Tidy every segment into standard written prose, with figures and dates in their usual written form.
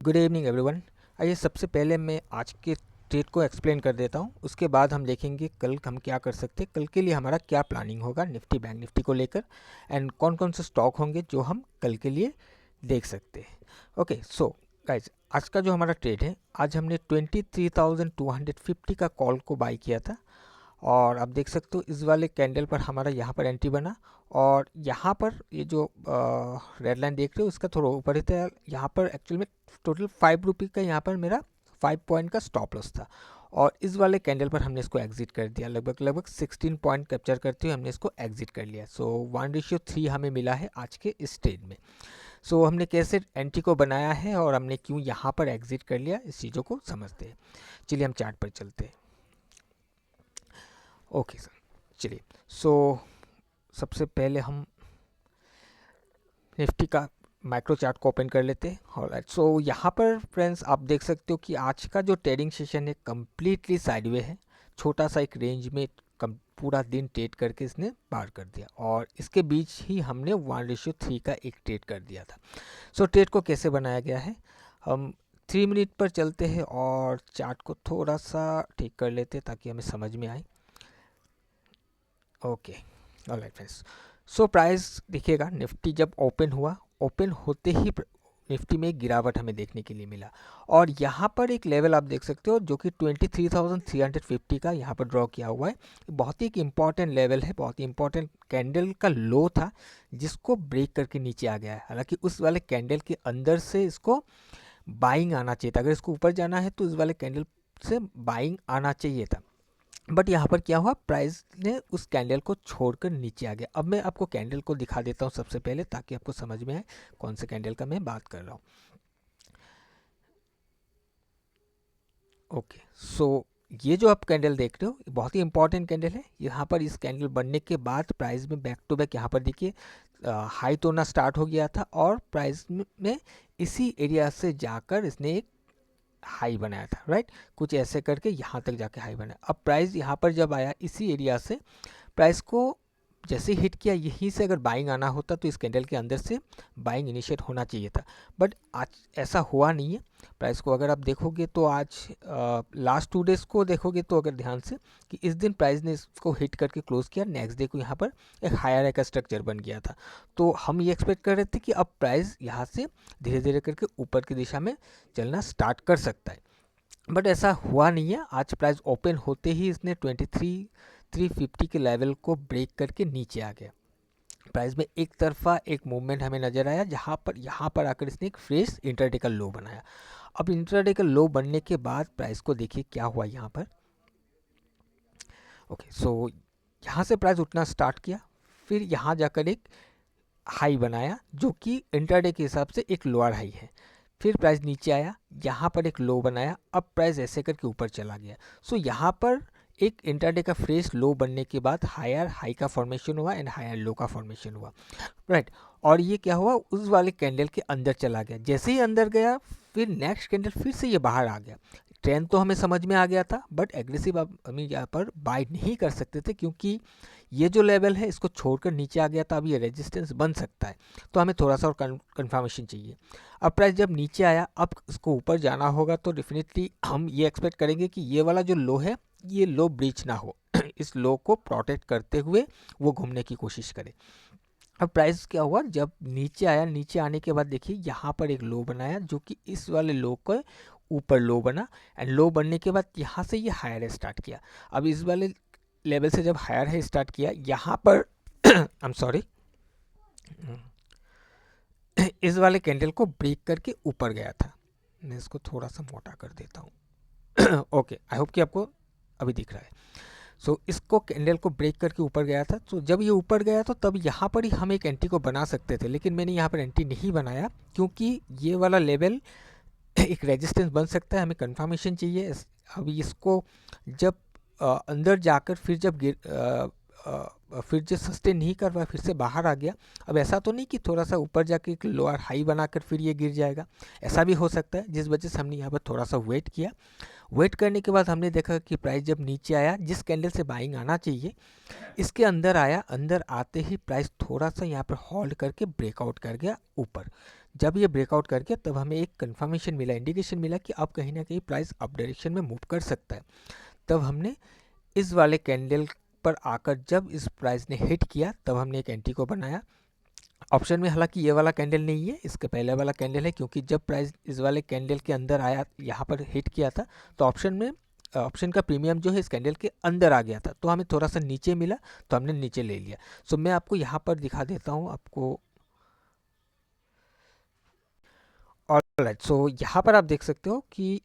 Good evening everyone. आइए सबसे पहले मैं आज के ट्रेड को एक्सप्लेन कर देता हूँ, उसके बाद हम देखेंगे कल हम क्या कर सकते हैं, कल के लिए हमारा क्या प्लानिंग होगा निफ्टी बैंक निफ्टी को लेकर, एंड कौन कौन से स्टॉक होंगे जो हम कल के लिए देख सकते हैं। ओके सो गाइज, आज का जो हमारा ट्रेड है, आज हमने 23,250 का कॉल को बाई किया था और आप देख सकते हो इस वाले कैंडल पर हमारा यहाँ पर एंट्री बना और यहाँ पर ये जो रेड लाइन देख रहे हो इसका थोड़ा ऊपर ही था। यहाँ पर एक्चुअल में टोटल 5 रुपये का यहाँ पर मेरा 5 पॉइंट का स्टॉप लॉस था और इस वाले कैंडल पर हमने इसको एग्जिट कर दिया। लगभग 16 पॉइंट कैप्चर करते हुए हमने इसको एग्जिट कर लिया। सो 1:3 हमें मिला है आज के इस ट्रेड में। सो हमने कैसे एंट्री को बनाया है और हमने क्यों यहाँ पर एग्जिट कर लिया, इस चीज़ों को समझते हैं। चलिए हम चार्ट पर चलते हैं। ओके सर, चलिए। सो सबसे पहले हम निफ्टी का माइक्रो चार्ट को ओपन कर लेते हैं। ऑलराइट, सो यहाँ पर फ्रेंड्स आप देख सकते हो कि आज का जो ट्रेडिंग सेशन है कम्प्लीटली साइडवे है। छोटा सा एक रेंज में पूरा दिन ट्रेड करके इसने पार कर दिया और इसके बीच ही हमने 1:3 का एक ट्रेड कर दिया था। सो ट्रेड को कैसे बनाया गया है, हम 3 मिनट पर चलते हैं और चार्ट को थोड़ा सा ठीक कर लेते हैं ताकि हमें समझ में आए। Okay alright friends, so price देखिएगा, निफ्टी जब ओपन हुआ, ओपन होते ही निफ्टी में एक गिरावट हमें देखने के लिए मिला और यहाँ पर एक लेवल आप देख सकते हो जो कि 23,350 का यहाँ पर ड्रॉ किया हुआ है। बहुत ही एक इम्पॉर्टेंट लेवल है, बहुत ही इम्पॉर्टेंट कैंडल का लो था जिसको ब्रेक करके नीचे आ गया है। हालांकि उस वाले कैंडल के अंदर से इसको बाइंग आना चाहिए था, अगर इसको ऊपर जाना है तो उस वाले कैंडल से बाइंग आना चाहिए था, बट यहाँ पर क्या हुआ, प्राइस ने उस कैंडल को छोड़कर नीचे आ गया। अब मैं आपको कैंडल को दिखा देता हूँ सबसे पहले ताकि आपको समझ में आए कौन से कैंडल का मैं बात कर रहा हूँ। ओके सो ये जो आप कैंडल देख रहे हो बहुत ही इंपॉर्टेंट कैंडल है। यहाँ पर इस कैंडल बनने के बाद प्राइस में बैक टू बैक यहाँ पर देखिए हाई तोड़ना स्टार्ट हो गया था और प्राइस में इसी एरिया से जाकर इसने एक हाई बनाया था, राइट। कुछ ऐसे करके यहाँ तक जाके हाई बनाया। अब प्राइस यहाँ पर जब आया इसी एरिया से, प्राइस को जैसे हिट किया, यहीं से अगर बाइंग आना होता तो इस कैंडल के अंदर से बाइंग इनिशिएट होना चाहिए था, बट आज ऐसा हुआ नहीं है। प्राइस को अगर आप देखोगे तो आज लास्ट 2 डेज को देखोगे तो अगर ध्यान से कि इस दिन प्राइस ने इसको हिट करके क्लोज किया, नेक्स्ट डे को यहाँ पर एक हायर का स्ट्रक्चर बन गया था। तो हम ये एक्सपेक्ट कर रहे थे कि अब प्राइस यहाँ से धीरे धीरे करके ऊपर की दिशा में चलना स्टार्ट कर सकता है, बट ऐसा हुआ नहीं है। आज प्राइस ओपन होते ही इसने 23,350 के लेवल को ब्रेक करके नीचे आ गया। प्राइस में एक तरफा एक मूवमेंट हमें नजर आया जहां पर यहाँ पर आकर इसने एक फ्रेश इंटरडे का लो बनाया। अब इंटरडे का लो बनने के बाद प्राइस को देखिए क्या हुआ यहाँ पर। ओके सो यहाँ से प्राइस उठना स्टार्ट किया, फिर यहाँ जाकर एक हाई बनाया जो कि इंटरडे के हिसाब से एक लोअर हाई है। फिर प्राइस नीचे आया, यहाँ पर एक लो बनाया, अब प्राइस ऐसे करके ऊपर चला गया। सो यहाँ पर एक इंटरडे का फ्रेश लो बनने के बाद हायर हाई का फॉर्मेशन हुआ एंड हायर लो का फॉर्मेशन हुआ, राइट। और ये क्या हुआ, उस वाले कैंडल के अंदर चला गया। जैसे ही अंदर गया फिर नेक्स्ट कैंडल फिर से ये बाहर आ गया। ट्रेंड तो हमें समझ में आ गया था, बट एग्रेसिव हम यहाँ पर बाय नहीं कर सकते थे क्योंकि ये जो लेवल है इसको छोड़कर नीचे आ गया था। अब ये रेजिस्टेंस बन सकता है, तो हमें थोड़ा सा और कंफर्मेशन चाहिए। अब प्राइस जब नीचे आया, अब इसको ऊपर जाना होगा तो डेफिनेटली हम ये एक्सपेक्ट करेंगे कि ये वाला जो लो है ये लो ब्रीच ना हो इस लो को प्रोटेक्ट करते हुए वो घूमने की कोशिश करे। अब प्राइस क्या हुआ, जब नीचे आया, नीचे आने के बाद देखिए यहाँ पर एक लो बनाया जो कि इस वाले लो के ऊपर लो बना एंड लो बनने के बाद यहाँ से ये हायर स्टार्ट किया। अब इस वाले लेवल से जब हायर है स्टार्ट किया यहाँ पर आई एम सॉरी, इस वाले कैंडल को ब्रेक करके ऊपर गया था। मैं इसको थोड़ा सा मोटा कर देता हूँ ओके, आई होप कि आपको अभी दिख रहा है। सो इसको कैंडल को ब्रेक करके ऊपर गया था, तो जब ये ऊपर गया तो तब यहाँ पर ही हम एक एंट्री को बना सकते थे, लेकिन मैंने यहाँ पर एंट्री नहीं बनाया क्योंकि ये वाला लेवल एक रेजिस्टेंस बन सकता है, हमें कंफर्मेशन चाहिए। अभी इसको जब अंदर जाकर फिर जब फिर जो सस्टेन नहीं कर पाया फिर से बाहर आ गया। अब ऐसा तो नहीं कि थोड़ा सा ऊपर जाके एक लोअर हाई बनाकर फिर ये गिर जाएगा, ऐसा भी हो सकता है, जिस वजह से हमने यहाँ पर थोड़ा सा वेट किया। वेट करने के बाद हमने देखा कि प्राइस जब नीचे आया, जिस कैंडल से बाइंग आना चाहिए इसके अंदर आया, अंदर आते ही प्राइस थोड़ा सा यहाँ पर होल्ड करके ब्रेकआउट कर गया ऊपर। जब ये ब्रेकआउट करके तब हमें एक कंफर्मेशन मिला, इंडिकेशन मिला कि अब कहीं ना कहीं प्राइस अप डायरेक्शन में मूव कर सकता है। तब हमने इस वाले कैंडल पर आकर जब इस प्राइस ने हिट किया तब हमने एक एंट्री को बनाया। ऑप्शन में हालांकि ये वाला कैंडल नहीं है, इसके पहले वाला कैंडल है, क्योंकि जब प्राइस इस वाले कैंडल के अंदर आया, यहाँ पर हिट किया था, तो ऑप्शन का प्रीमियम जो है इस कैंडल के अंदर आ गया था, तो हमें थोड़ा सा नीचे मिला तो हमने नीचे ले लिया। सो मैं आपको यहाँ पर दिखा देता हूँ आपको। ऑलराइट, सो यहाँ पर आप देख सकते हो कि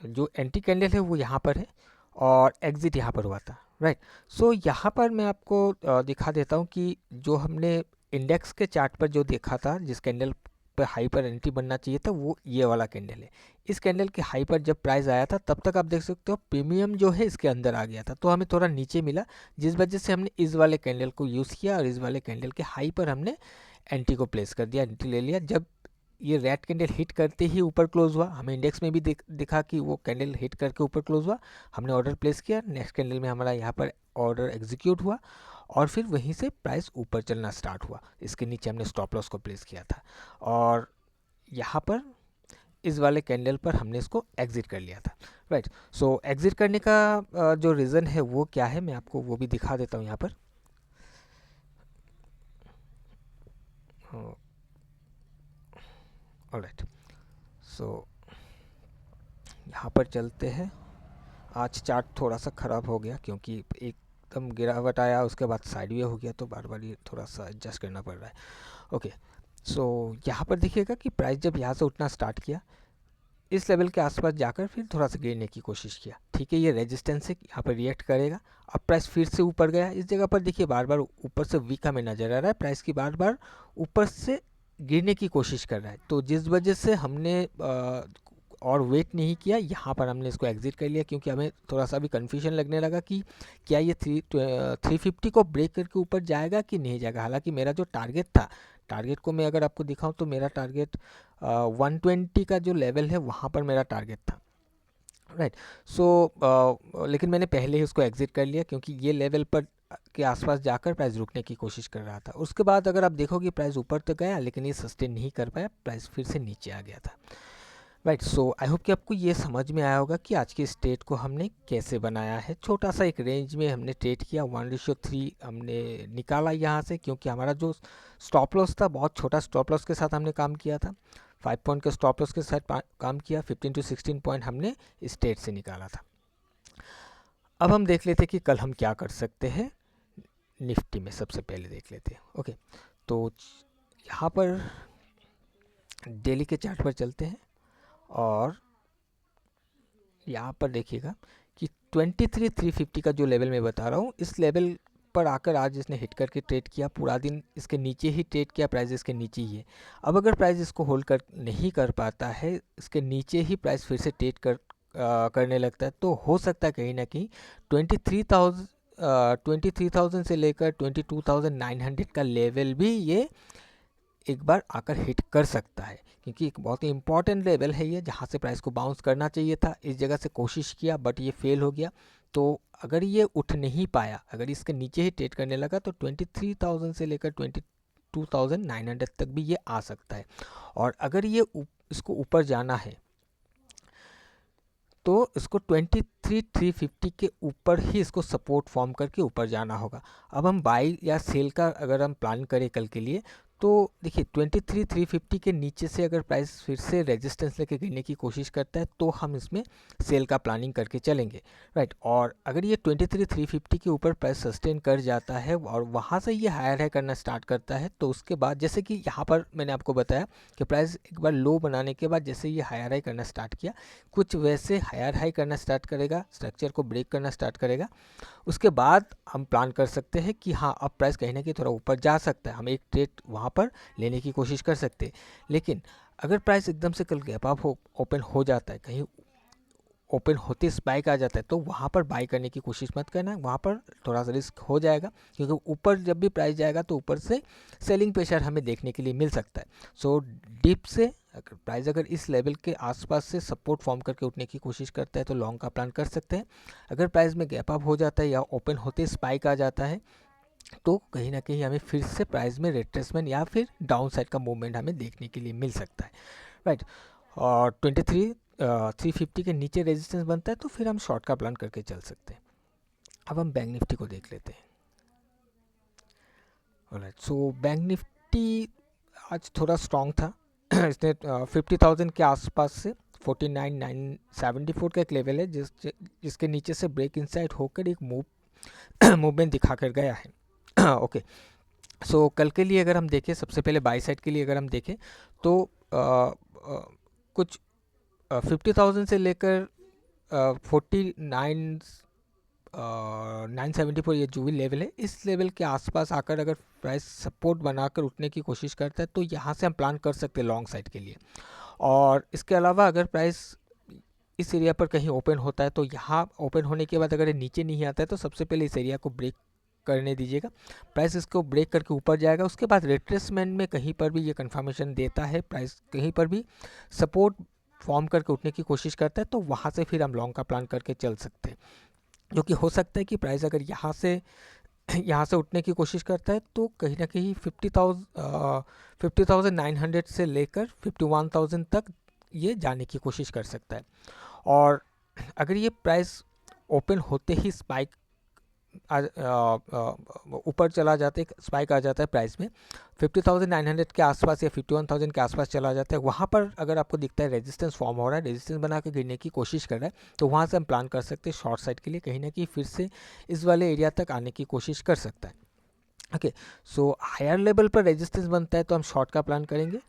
जो एंटी कैंडल है वो यहाँ पर है और एग्जिट यहाँ पर हुआ था, राइट। सो यहाँ पर मैं आपको दिखा देता हूँ कि जो हमने इंडेक्स के चार्ट पर जो देखा था, जिस कैंडल पर हाई पर एंट्री बनना चाहिए था, वो ये वाला कैंडल है। इस कैंडल के हाई पर जब प्राइस आया था तब तक आप देख सकते हो प्रीमियम जो है इसके अंदर आ गया था, तो हमें थोड़ा नीचे मिला, जिस वजह से हमने इस वाले कैंडल को यूज़ किया और इस वाले कैंडल के हाई पर हमने एंट्री को प्लेस कर दिया, एंट्री ले लिया। जब ये रेड कैंडल हिट करते ही ऊपर क्लोज हुआ, हमें इंडेक्स में भी दिखा कि वो कैंडल हिट करके ऊपर क्लोज हुआ, हमने ऑर्डर प्लेस किया, नेक्स्ट कैंडल में हमारा यहाँ पर ऑर्डर एग्जीक्यूट हुआ और फिर वहीं से प्राइस ऊपर चलना स्टार्ट हुआ। इसके नीचे हमने स्टॉप लॉस को प्लेस किया था और यहाँ पर इस वाले कैंडल पर हमने इसको एग्जिट कर लिया था, राइट। सो एग्जिट करने का जो रीज़न है वो क्या है, मैं आपको वो भी दिखा देता हूँ यहाँ पर। ऑलराइट, सो यहाँ पर चलते हैं। आज चार्ट थोड़ा सा ख़राब हो गया क्योंकि एकदम गिरावट आया, उसके बाद साइडवे हो गया, तो बार बार ये थोड़ा सा एडजस्ट करना पड़ रहा है। ओके, सो यहाँ पर देखिएगा कि प्राइस जब यहाँ से उठना स्टार्ट किया, इस लेवल के आसपास जाकर फिर थोड़ा सा गिरने की कोशिश किया, ठीक है, ये रेजिस्टेंस है, यहाँ पर रिएक्ट करेगा। अब प्राइस फिर से ऊपर गया, इस जगह पर देखिए बार बार ऊपर से वीक हमें नज़र आ रहा है, प्राइस की बार बार ऊपर से गिरने की कोशिश कर रहा है, तो जिस वजह से हमने और वेट नहीं किया, यहाँ पर हमने इसको एग्जिट कर लिया, क्योंकि हमें थोड़ा सा भी कन्फ्यूजन लगने लगा कि क्या ये 350 को ब्रेक करके ऊपर जाएगा कि नहीं जाएगा। हालांकि मेरा जो टारगेट था, टारगेट को मैं अगर आपको दिखाऊं तो मेरा टारगेट 120 का जो लेवल है वहाँ पर मेरा टारगेट था, राइट। सो लेकिन मैंने पहले ही उसको एग्जिट कर लिया, क्योंकि ये लेवल पर के आसपास जाकर प्राइस रुकने की कोशिश कर रहा था। उसके बाद अगर आप देखोगे प्राइस ऊपर तो गया, लेकिन ये सस्टेन नहीं कर पाया, प्राइस फिर से नीचे आ गया था, राइट। सो आई होप कि आपको ये समझ में आया होगा कि आज के स्टेट को हमने कैसे बनाया है। छोटा सा एक रेंज में हमने ट्रेड किया, 1:3 हमने निकाला यहाँ से, क्योंकि हमारा जो स्टॉप लॉस था बहुत छोटा स्टॉप लॉस के साथ हमने काम किया था, 5 पॉइंट के स्टॉप लॉस के साथ काम किया, 15 to 16 पॉइंट हमने स्टेट से निकाला था। अब हम देख लेते कि कल हम क्या कर सकते हैं निफ्टी में, सबसे पहले देख लेते हैं। ओके, तो यहाँ पर डेली के चार्ट पर चलते हैं और यहाँ पर देखिएगा कि 23,350 का जो लेवल मैं बता रहा हूँ, इस लेवल पर आकर आज इसने हिट करके ट्रेड किया, पूरा दिन इसके नीचे ही ट्रेड किया, प्राइस इसके नीचे ही है। अब अगर प्राइस इसको होल्ड कर नहीं कर पाता है, इसके नीचे ही प्राइस फिर से ट्रेड करने लगता है, तो हो सकता है कहीं ना कहीं 23,000 से लेकर 22,900 का लेवल भी ये एक बार आकर हिट कर सकता है, क्योंकि एक बहुत ही इंपॉर्टेंट लेवल है ये, जहाँ से प्राइस को बाउंस करना चाहिए था। इस जगह से कोशिश किया बट ये फेल हो गया, तो अगर ये उठ नहीं पाया, अगर इसके नीचे ही ट्रेड करने लगा, तो 23,000 से लेकर 22,900 तक भी ये आ सकता है। और अगर ये इसको ऊपर जाना है तो इसको 23,350 के ऊपर ही इसको सपोर्ट फॉर्म करके ऊपर जाना होगा। अब हम बाई या सेल का अगर हम प्लान करें कल के लिए, तो देखिए 23,350 के नीचे से अगर प्राइस फिर से रेजिस्टेंस लेके गिरने की कोशिश करता है, तो हम इसमें सेल का प्लानिंग करके चलेंगे, राइट। और अगर ये 23,350 के ऊपर प्राइस सस्टेन कर जाता है और वहाँ से ये हायर हाई करना स्टार्ट करता है, तो उसके बाद जैसे कि यहाँ पर मैंने आपको बताया कि प्राइस एक बार लो बनाने के बाद जैसे ये हायर हाई करना स्टार्ट किया, कुछ वैसे हायर हाई करना स्टार्ट करेगा, स्ट्रक्चर को ब्रेक करना स्टार्ट करेगा, उसके बाद हम प्लान कर सकते हैं कि हाँ अब प्राइस कहीं ना कहीं थोड़ा ऊपर जा सकता है, हम एक ट्रेड वहाँ पर लेने की कोशिश कर सकते हैं। लेकिन अगर प्राइस एकदम से कल गैप अप ओपन हो जाता है, कहीं ओपन होते स्पाइक आ जाता है, तो वहाँ पर बाई करने की कोशिश मत करना, वहाँ पर थोड़ा सा रिस्क हो जाएगा, क्योंकि ऊपर जब भी प्राइस जाएगा तो ऊपर से सेलिंग प्रेशर हमें देखने के लिए मिल सकता है। सो डीप से प्राइस अगर इस लेवल के आसपास से सपोर्ट फॉर्म करके उठने की कोशिश करता है तो लॉन्ग का प्लान कर सकते हैं। अगर प्राइस में गैप अप हो जाता है या ओपन होते स्पाइक आ जाता है, तो कहीं ना कहीं हमें फिर से प्राइस में रिट्रेसमेंट या फिर डाउन साइड का मूवमेंट हमें देखने के लिए मिल सकता है, राइट। और 350 के नीचे रेजिस्टेंस बनता है तो फिर हम शॉर्ट का प्लान करके चल सकते हैं। अब हम बैंक निफ्टी को देख लेते हैं। ऑलराइट, सो बैंक निफ्टी आज थोड़ा स्ट्रॉन्ग था। इसने 50,000 के आसपास से 49,974 का एक लेवल है जिसके नीचे से ब्रेक इनसाइड होकर एक मूवमेंट दिखा कर गया है। ओके, सो कल के लिए अगर हम देखें, सबसे पहले बाई साइड के लिए अगर हम देखें तो कुछ 50,000 से लेकर 974 ये जो भी लेवल है, इस लेवल के आसपास आकर अगर प्राइस सपोर्ट बनाकर उठने की कोशिश करता है तो यहाँ से हम प्लान कर सकते हैं लॉन्ग साइड के लिए। और इसके अलावा अगर प्राइस इस एरिया पर कहीं ओपन होता है तो यहाँ ओपन होने के बाद अगर ये नीचे नहीं आता है तो सबसे पहले इस एरिया को ब्रेक करने दीजिएगा। प्राइस इसको ब्रेक करके ऊपर जाएगा, उसके बाद रिट्रेसमेंट में कहीं पर भी ये कंफर्मेशन देता है, प्राइस कहीं पर भी सपोर्ट फॉर्म करके उठने की कोशिश करता है तो वहाँ से फिर हम लॉन्ग का प्लान करके चल सकते हैं। जो कि हो सकता है कि प्राइस अगर यहाँ से उठने की कोशिश करता है तो कहीं ना कहीं 50,900 से लेकर 51,000 तक ये जाने की कोशिश कर सकता है। और अगर ये प्राइस ओपन होते ही स्पाइक ऊपर चला जाता है, स्पाइक आ जाता है प्राइस में 50,900 के आसपास या 51,000 के आसपास चला जाता है, वहाँ पर अगर आपको दिखता है रेजिस्टेंस फॉर्म हो रहा है, रेजिस्टेंस बना के गिरने की कोशिश कर रहा है, तो वहाँ से हम प्लान कर सकते हैं शॉर्ट साइड के लिए, कहीं ना कहीं फिर से इस वाले एरिया तक आने की कोशिश कर सकता है। ओके, सो हायर लेवल पर रेजिस्टेंस बनता है तो हम शॉर्ट का प्लान करेंगे,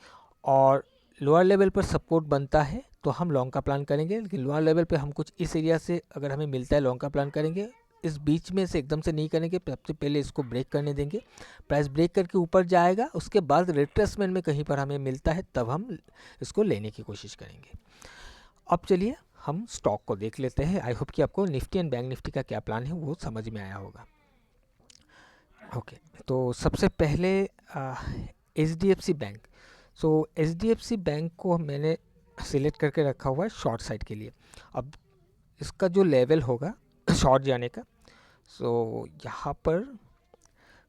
और लोअर लेवल पर सपोर्ट बनता है तो हम लॉन्ग का प्लान करेंगे। लेकिन लोअर लेवल पे हम कुछ इस एरिया से अगर हमें मिलता है लॉन्ग का प्लान करेंगे, इस बीच में से एकदम से नहीं करेंगे, सबसे पहले इसको ब्रेक करने देंगे, प्राइस ब्रेक करके ऊपर जाएगा, उसके बाद रिट्रेसमेंट में कहीं पर हमें मिलता है तब हम इसको लेने की कोशिश करेंगे। अब चलिए हम स्टॉक को देख लेते हैं। आई होप कि आपको निफ्टी एंड बैंक निफ्टी का क्या प्लान है वो समझ में आया होगा। ओके, तो सबसे पहले HDFC बैंक। सो HDFC बैंक को मैंने सिलेक्ट करके रखा हुआ है शॉर्ट साइड के लिए। अब इसका जो लेवल होगा शॉर्ट जाने का, सो यहाँ पर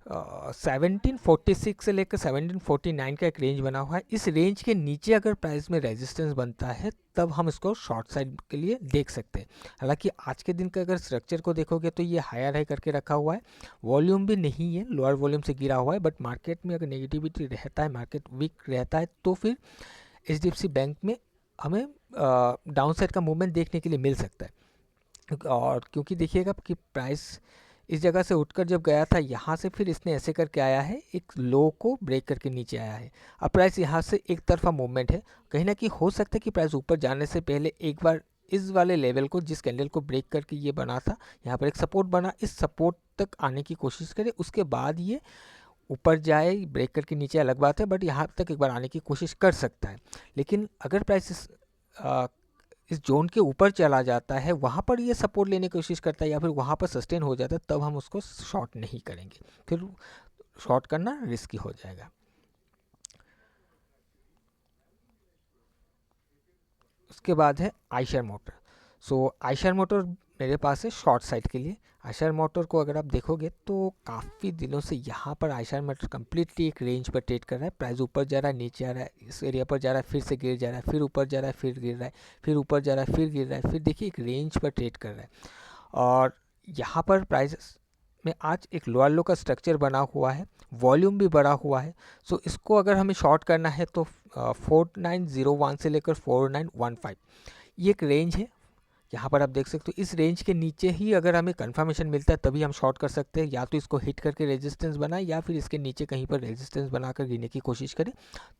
1746 से लेकर 1749 का एक रेंज बना हुआ है। इस रेंज के नीचे अगर प्राइस में रेजिस्टेंस बनता है तब हम इसको शॉर्ट साइड के लिए देख सकते हैं। हालांकि आज के दिन का अगर स्ट्रक्चर को देखोगे तो ये हायर हाई करके रखा हुआ है, वॉल्यूम भी नहीं है, लोअर वॉल्यूम से गिरा हुआ है, बट मार्केट में अगर नेगेटिविटी रहता है, मार्केट वीक रहता है, तो फिर HDFC बैंक में हमें डाउन साइड का मूवमेंट देखने के लिए मिल सकता है। और क्योंकि देखिएगा कि प्राइस इस जगह से उठकर जब गया था यहाँ से, फिर इसने ऐसे करके आया है, एक लो को ब्रेक करके नीचे आया है। अब प्राइस यहाँ से एक तरफा मूवमेंट है, कहीं ना कहीं हो सकता है कि प्राइस ऊपर जाने से पहले एक बार इस वाले लेवल को, जिस कैंडल को ब्रेक करके ये बना था, यहाँ पर एक सपोर्ट बना, इस सपोर्ट तक आने की कोशिश करे, उसके बाद ये ऊपर जाए, ब्रेक करके नीचे अलग बात है, बट यहाँ तक एक बार आने की कोशिश कर सकता है। लेकिन अगर प्राइस इस जोन के ऊपर चला जाता है, वहाँ पर ये सपोर्ट लेने की कोशिश करता है या फिर वहाँ पर सस्टेन हो जाता है, तब हम उसको शॉर्ट नहीं करेंगे, फिर शॉर्ट करना रिस्की हो जाएगा। उसके बाद है आयशर मोटर। सो आयशर मोटर मेरे पास है शॉर्ट साइड के लिए। आयशर मोटर को अगर आप देखोगे तो काफ़ी दिनों से यहाँ पर आयशर मोटर कम्प्लीटली एक रेंज पर ट्रेड कर रहा है, प्राइस ऊपर जा रहा है, नीचे आ रहा है, इस एरिया पर जा रहा है, फिर से गिर जा रहा है, फिर ऊपर जा रहा है, फिर गिर रहा है, फिर ऊपर जा रहा है, फिर गिर रहा है, फिर देखिए एक रेंज पर ट्रेड कर रहा है। और यहाँ पर प्राइस में आज एक लोअर लो का स्ट्रक्चर बना हुआ है, वॉल्यूम भी बढ़ा हुआ है। सो इसको अगर हमें शॉर्ट करना है तो 4901 से लेकर 4915 ये एक रेंज है, यहाँ पर आप देख सकते हो। इस रेंज के नीचे ही अगर हमें कंफर्मेशन मिलता है तभी हम शॉर्ट कर सकते हैं, या तो इसको हिट करके रेजिस्टेंस बनाए या फिर इसके नीचे कहीं पर रेजिस्टेंस बनाकर गिरने की कोशिश करें,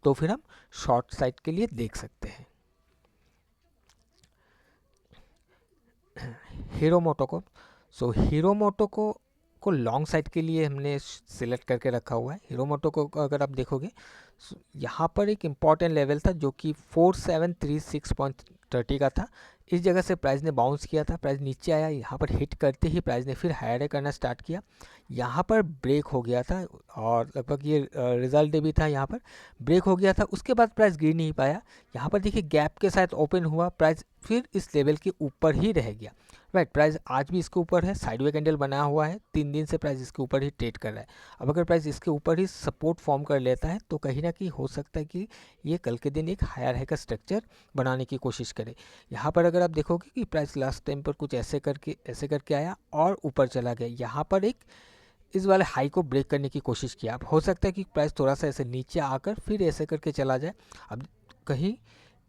तो फिर हम शॉर्ट साइड के लिए देख सकते हैं। हीरो मोटो को, सो हीरो मोटो को लॉन्ग साइड के लिए हमने सिलेक्ट करके रखा हुआ है। हीरो मोटो को अगर आप देखोगे यहाँ पर एक इम्पॉर्टेंट लेवल था जो कि 4736.30 का था। इस जगह से प्राइस ने बाउंस किया था, प्राइस नीचे आया, यहाँ पर हिट करते ही प्राइस ने फिर हायर करना स्टार्ट किया, यहाँ पर ब्रेक हो गया था और लगभग ये रिजल्ट डे भी था, यहाँ पर ब्रेक हो गया था। उसके बाद प्राइस गिर नहीं पाया, यहाँ पर देखिए गैप के साथ ओपन हुआ, प्राइस फिर इस लेवल के ऊपर ही रह गया, राइट। प्राइस आज भी इसके ऊपर है, साइडवे कैंडल बनाया हुआ है, 3 दिन से प्राइस इसके ऊपर ही ट्रेड कर रहा है। अब अगर प्राइस इसके ऊपर ही सपोर्ट फॉर्म कर लेता है तो कहीं ना कहीं हो सकता है कि ये कल के दिन एक हायर हाई का स्ट्रक्चर बनाने की कोशिश करे। यहाँ पर अगर आप देखोगे कि प्राइस लास्ट टाइम पर कुछ ऐसे करके आया और ऊपर चला गया, यहाँ पर एक इस वाले हाई को ब्रेक करने की कोशिश किया। अब हो सकता है कि प्राइस थोड़ा सा ऐसे नीचे आकर फिर ऐसे करके चला जाए। अब कहीं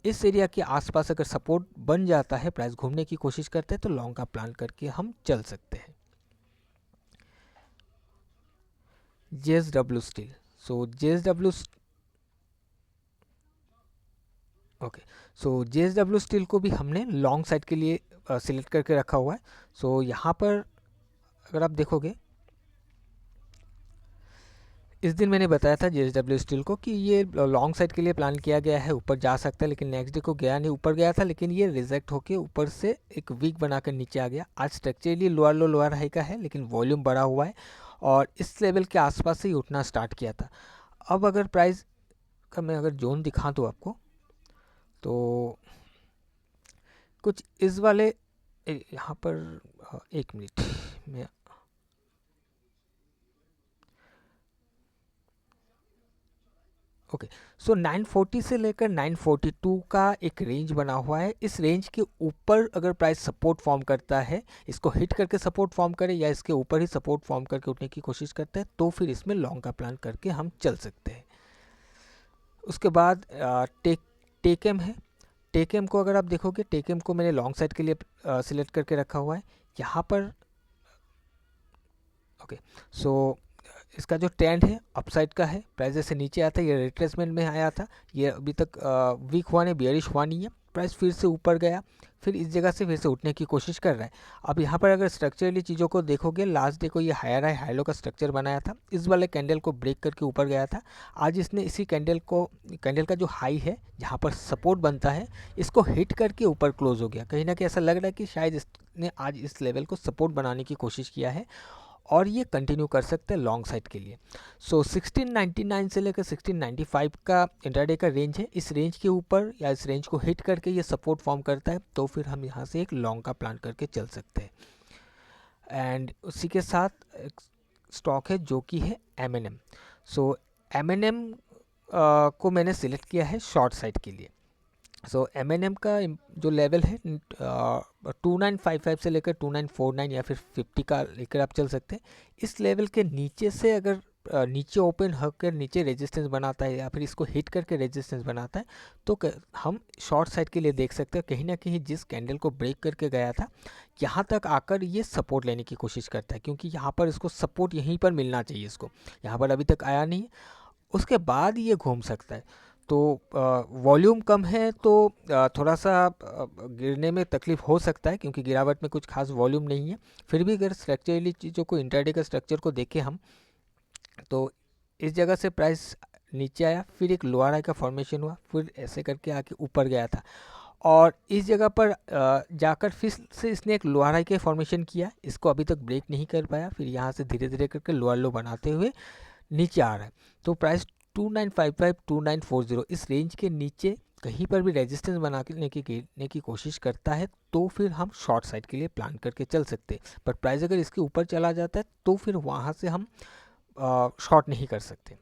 इस एरिया के आसपास अगर सपोर्ट बन जाता है, प्राइस घूमने की कोशिश करते हैं, तो लॉन्ग का प्लान करके हम चल सकते हैं। JSW स्टील, सो JSW स्टील को भी हमने लॉन्ग साइड के लिए सिलेक्ट करके रखा हुआ है। सो यहाँ पर अगर आप देखोगे, इस दिन मैंने बताया था JSW स्टील को कि ये लॉन्ग साइड के लिए प्लान किया गया है, ऊपर जा सकता है, लेकिन नेक्स्ट डे को गया नहीं, ऊपर गया था लेकिन ये रिजेक्ट होके ऊपर से एक वीक बनाकर नीचे आ गया। आज स्ट्रक्चरली लोअर लो लोअर हाई का है, लेकिन वॉल्यूम बढ़ा हुआ है और इस लेवल के आसपास से ही उठना स्टार्ट किया था। अब अगर प्राइस का मैं अगर जोन दिखा दूँ आपको, तो कुछ इस वाले यहाँ पर एक मिनट में ओके। सो 940 से लेकर 942 का एक रेंज बना हुआ है। इस रेंज के ऊपर अगर प्राइस सपोर्ट फॉर्म करता है, इसको हिट करके सपोर्ट फॉर्म करे या इसके ऊपर ही सपोर्ट फॉर्म करके उठने की कोशिश करता है, तो फिर इसमें लॉन्ग का प्लान करके हम चल सकते हैं। उसके बाद टेकएम है। टेकएम को अगर आप देखोगे, टेकएम को मैंने लॉन्ग साइड के लिए सिलेक्ट करके रखा हुआ है। यहाँ पर ओके, सो इसका जो ट्रेंड है अपसाइड का है, प्राइस जैसे नीचे आता है, ये रिट्रेसमेंट में आया था, ये अभी तक वीक हुआ नहीं, बियरिश हुआ नहीं है। प्राइस फिर से ऊपर गया, फिर इस जगह से फिर से उठने की कोशिश कर रहा है। अब यहाँ पर अगर स्ट्रक्चरली चीज़ों को देखोगे, लास्ट डे को ये हायर हाई हाई लो का स्ट्रक्चर बनाया था, इस वाले कैंडल को ब्रेक करके ऊपर गया था। आज इसने इसी कैंडल का जो हाई है जहाँ पर सपोर्ट बनता है, इसको हिट करके ऊपर क्लोज हो गया। कहीं ना कहीं ऐसा लग रहा है कि शायद इसने आज इस लेवल को सपोर्ट बनाने की कोशिश किया है और ये कंटिन्यू कर सकते हैं लॉन्ग साइड के लिए। सो 1699 से लेकर 1695 का इंट्राडे का रेंज है। इस रेंज के ऊपर या इस रेंज को हिट करके ये सपोर्ट फॉर्म करता है, तो फिर हम यहाँ से एक लॉन्ग का प्लान करके चल सकते हैं। एंड उसी के साथ एक स्टॉक है जो कि है M&M। सो M&M को मैंने सिलेक्ट किया है शॉर्ट साइड के लिए। सो M&M का जो लेवल है 2955 से लेकर 2949 या फिर 50 का लेकर आप चल सकते हैं। इस लेवल के नीचे से अगर नीचे ओपन होकर नीचे रेजिस्टेंस बनाता है या फिर इसको हिट करके रेजिस्टेंस बनाता है, तो हम शॉर्ट साइड के लिए देख सकते हैं। कहीं ना कहीं जिस कैंडल को ब्रेक करके गया था, यहाँ तक आकर ये सपोर्ट लेने की कोशिश करता है, क्योंकि यहाँ पर इसको सपोर्ट यहीं पर मिलना चाहिए। इसको यहाँ पर अभी तक आया नहीं, उसके बाद ये घूम सकता है। तो वॉल्यूम कम है तो थोड़ा सा गिरने में तकलीफ हो सकता है, क्योंकि गिरावट में कुछ खास वॉल्यूम नहीं है। फिर भी अगर स्ट्रक्चरली चीज़ों को इंट्राडे का स्ट्रक्चर को देखें हम, तो इस जगह से प्राइस नीचे आया, फिर एक लोअर हाई का फॉर्मेशन हुआ, फिर ऐसे करके आके ऊपर गया था और इस जगह पर जाकर फिर से इसने एक लोअर हाई का फॉर्मेशन किया। इसको अभी तक ब्रेक नहीं कर पाया, फिर यहाँ से धीरे धीरे करके लोअर लो बनाते हुए नीचे आ रहा है। तो प्राइस 2955 2940 इस रेंज के नीचे कहीं पर भी रेजिस्टेंस बनाने की कोशिश करता है, तो फिर हम शॉर्ट साइड के लिए प्लान करके चल सकते हैं। पर प्राइस अगर इसके ऊपर चला जाता है, तो फिर वहाँ से हम शॉर्ट नहीं कर सकते।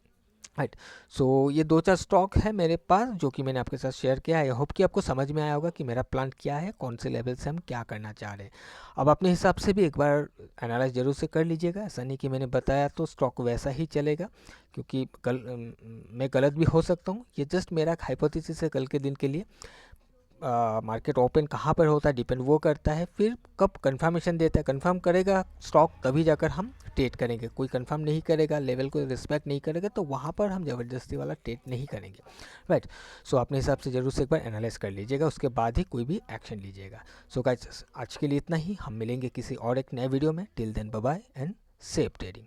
राइट। सो ये 2-4 स्टॉक है मेरे पास जो कि मैंने आपके साथ शेयर किया है। आई होप कि आपको समझ में आया होगा कि मेरा प्लान क्या है, कौन से लेवल से हम क्या करना चाह रहे हैं। अब अपने हिसाब से भी एक बार एनालाइज जरूर से कर लीजिएगा। ऐसा नहीं कि मैंने बताया तो स्टॉक वैसा ही चलेगा, क्योंकि मैं गलत भी हो सकता हूँ। ये जस्ट मेरा हाइपोथेसिस है कल के दिन के लिए। मार्केट ओपन कहाँ पर होता है डिपेंड वो करता है, फिर कब कंफर्मेशन देता है, कंफर्म करेगा स्टॉक तभी जाकर हम ट्रेड करेंगे। कोई कंफर्म नहीं करेगा, लेवल को रिस्पेक्ट नहीं करेगा, तो वहाँ पर हम ज़बरदस्ती वाला ट्रेड नहीं करेंगे। राइट। सो अपने हिसाब से ज़रूर से एक बार एनालाइज कर लीजिएगा, उसके बाद ही कोई भी एक्शन लीजिएगा। सो गाइस, आज के लिए इतना ही। हम मिलेंगे किसी और एक नए वीडियो में। Till then bye bye and safe trading.